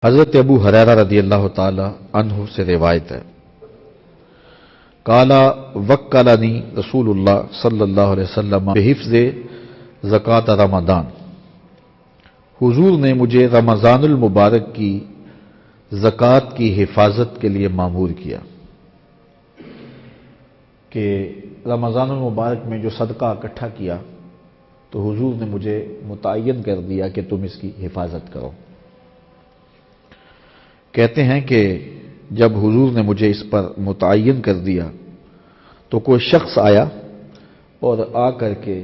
حضرت ابو ہریرہ رضی اللہ تعالی عنہ سے روایت ہے، قال وکلنی رسول اللہ صلی اللہ علیہ وسلم بحفظ زکوٰۃ رمضان، حضور نے مجھے رمضان المبارک کی زکوٰۃ کی حفاظت کے لیے مامور کیا کہ رمضان المبارک میں جو صدقہ اکٹھا کیا تو حضور نے مجھے متعین کر دیا کہ تم اس کی حفاظت کرو۔ کہتے ہیں کہ جب حضور نے مجھے اس پر متعین کر دیا تو کوئی شخص آیا اور آ کر کے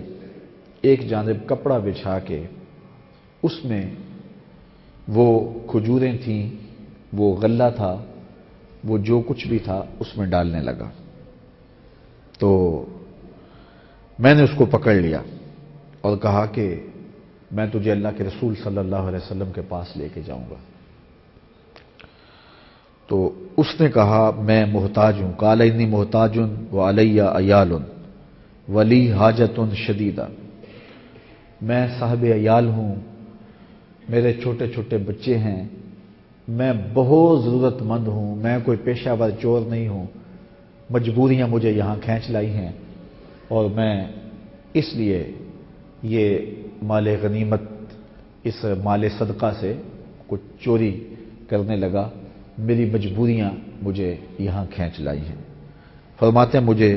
ایک جانب کپڑا بچھا کے اس میں وہ کھجوریں تھیں، وہ غلہ تھا، وہ جو کچھ بھی تھا اس میں ڈالنے لگا۔ تو میں نے اس کو پکڑ لیا اور کہا کہ میں تجھے اللہ کے رسول صلی اللہ علیہ وسلم کے پاس لے کے جاؤں گا۔ تو اس نے کہا میں محتاج ہوں، قال انی محتاج وعلی عیال ولی حاجت شدیدہ، میں صاحب عیال ہوں، میرے چھوٹے چھوٹے بچے ہیں، میں بہت ضرورت مند ہوں، میں کوئی پیشہ ور چور نہیں ہوں، مجبوریاں مجھے یہاں کھینچ لائی ہیں اور میں اس لیے یہ مال غنیمت اس مال صدقہ سے کچھ چوری کرنے لگا، میری مجبوریاں مجھے یہاں کھینچ لائی ہیں۔ فرماتے ہیں مجھے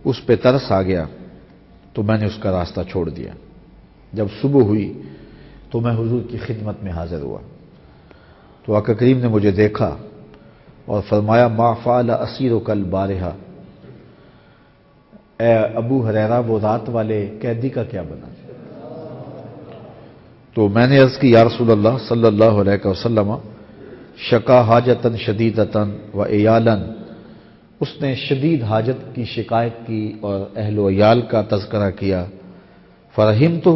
اس پہ ترس آ گیا تو میں نے اس کا راستہ چھوڑ دیا۔ جب صبح ہوئی تو میں حضور کی خدمت میں حاضر ہوا تو آقا کریم نے مجھے دیکھا اور فرمایا ما فعل اسیرک البارحہ، اے ابو ہریرہ وہ رات والے قیدی کا کیا بنا؟ تو میں نے عرض کی یا رسول اللہ صلی اللہ علیہ وسلم شکا حاجتن شدیدتن و عیالن، اس نے شدید حاجت کی شکایت کی اور اہل و عیال کا تذکرہ کیا، فرحمتہ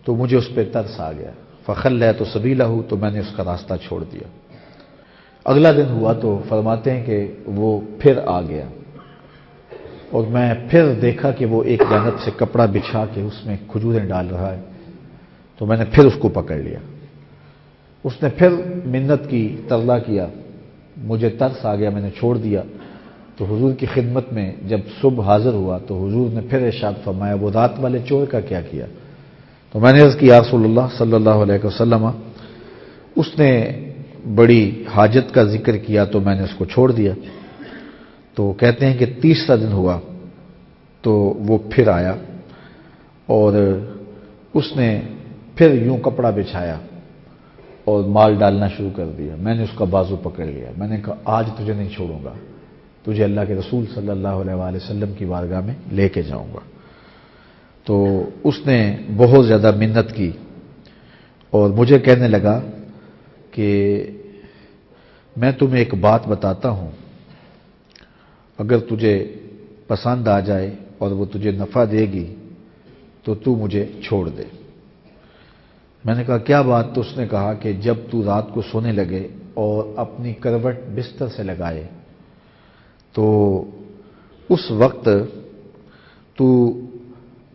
تو مجھے اس پہ ترس آ گیا، فخلیت سبیلہ تو میں نے اس کا راستہ چھوڑ دیا۔ اگلا دن ہوا تو فرماتے ہیں کہ وہ پھر آ گیا اور میں پھر دیکھا کہ وہ ایک جانب سے کپڑا بچھا کے اس میں کھجوریں ڈال رہا ہے، تو میں نے پھر اس کو پکڑ لیا۔ اس نے پھر منت کی، ترلا کیا، مجھے ترس آ گیا، میں نے چھوڑ دیا۔ تو حضور کی خدمت میں جب صبح حاضر ہوا تو حضور نے پھر ارشاد فرمایا وہ رات والے چور کا کیا کیا؟ تو میں نے عرض کی یا رسول اللہ صلی اللہ علیہ وسلم اس نے بڑی حاجت کا ذکر کیا تو میں نے اس کو چھوڑ دیا۔ تو کہتے ہیں کہ تیسرا دن ہوا تو وہ پھر آیا اور اس نے پھر یوں کپڑا بچھایا اور مال ڈالنا شروع کر دیا۔ میں نے اس کا بازو پکڑ لیا، میں نے کہا آج تجھے نہیں چھوڑوں گا، تجھے اللہ کے رسول صلی اللہ علیہ وآلہ وسلم کی بارگاہ میں لے کے جاؤں گا۔ تو اس نے بہت زیادہ منت کی اور مجھے کہنے لگا کہ میں تمہیں ایک بات بتاتا ہوں، اگر تجھے پسند آ جائے اور وہ تجھے نفع دے گی تو تو مجھے چھوڑ دے۔ میں نے کہا کیا بات؟ تو اس نے کہا کہ جب تو رات کو سونے لگے اور اپنی کروٹ بستر سے لگائے تو اس وقت تو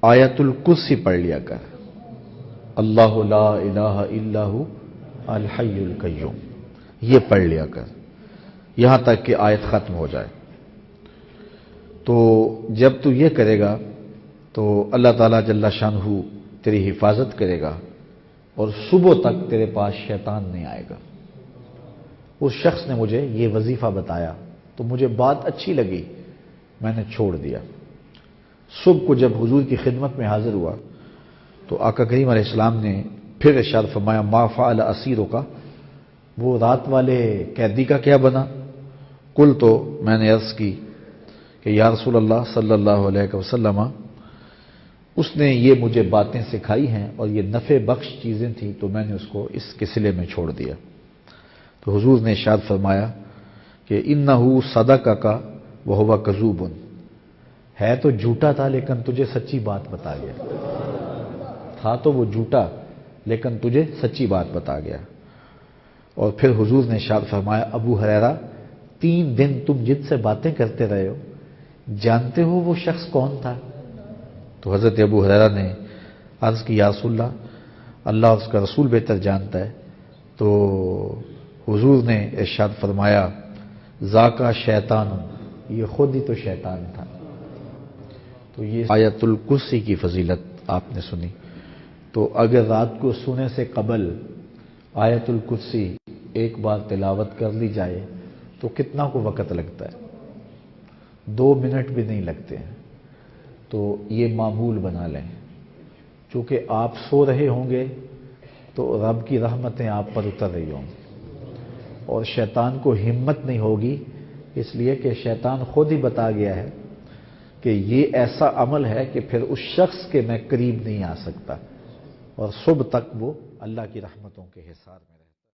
آیت الکرسی پڑھ لیا کر، اللہ لا الہ الا ہو الحی القیوم، یہ پڑھ لیا کر یہاں تک کہ آیت ختم ہو جائے۔ تو جب تو یہ کرے گا تو اللہ تعالیٰ جل شانہ تیری حفاظت کرے گا اور صبح تک تیرے پاس شیطان نہیں آئے گا۔ اس شخص نے مجھے یہ وظیفہ بتایا تو مجھے بات اچھی لگی، میں نے چھوڑ دیا۔ صبح کو جب حضور کی خدمت میں حاضر ہوا تو آقا کریم علیہ السلام نے پھر ارشاد فرمایا ما فعل اسیروں کا، وہ رات والے قیدی کا کیا بنا؟ کل تو میں نے عرض کی کہ یا رسول اللہ صلی اللہ علیہ وسلم اس نے یہ مجھے باتیں سکھائی ہیں اور یہ نفع بخش چیزیں تھیں تو میں نے اس کو اس کے صلے میں چھوڑ دیا۔ تو حضور نے ارشاد فرمایا کہ انہ صدقک وہو کذوب، ہے تو جھوٹا تھا لیکن تجھے سچی بات بتا گیا، تھا تو وہ جھوٹا لیکن تجھے سچی بات بتا گیا۔ اور پھر حضور نے ارشاد فرمایا ابو ہریرہ 3 دن تم جن سے باتیں کرتے رہے ہو جانتے ہو وہ شخص کون تھا؟ تو حضرت ابو ہریرہ نے عرض کی یا رسول اللہ، اللہ اس کا رسول بہتر جانتا ہے، تو حضور نے ارشاد فرمایا ذاکا شیطان، یہ خود ہی تو شیطان تھا۔ تو یہ آیت الکرسی کی فضیلت آپ نے سنی، تو اگر رات کو سونے سے قبل آیت الکرسی ایک بار تلاوت کر لی جائے تو کتنا کو وقت لگتا ہے؟ 2 منٹ بھی نہیں لگتے ہیں۔ تو یہ معمول بنا لیں، چونکہ آپ سو رہے ہوں گے تو رب کی رحمتیں آپ پر اتر رہی ہوں گی، اور شیطان کو ہمت نہیں ہوگی، اس لیے کہ شیطان خود ہی بتا گیا ہے کہ یہ ایسا عمل ہے کہ پھر اس شخص کے میں قریب نہیں آ سکتا، اور صبح تک وہ اللہ کی رحمتوں کے حصار میں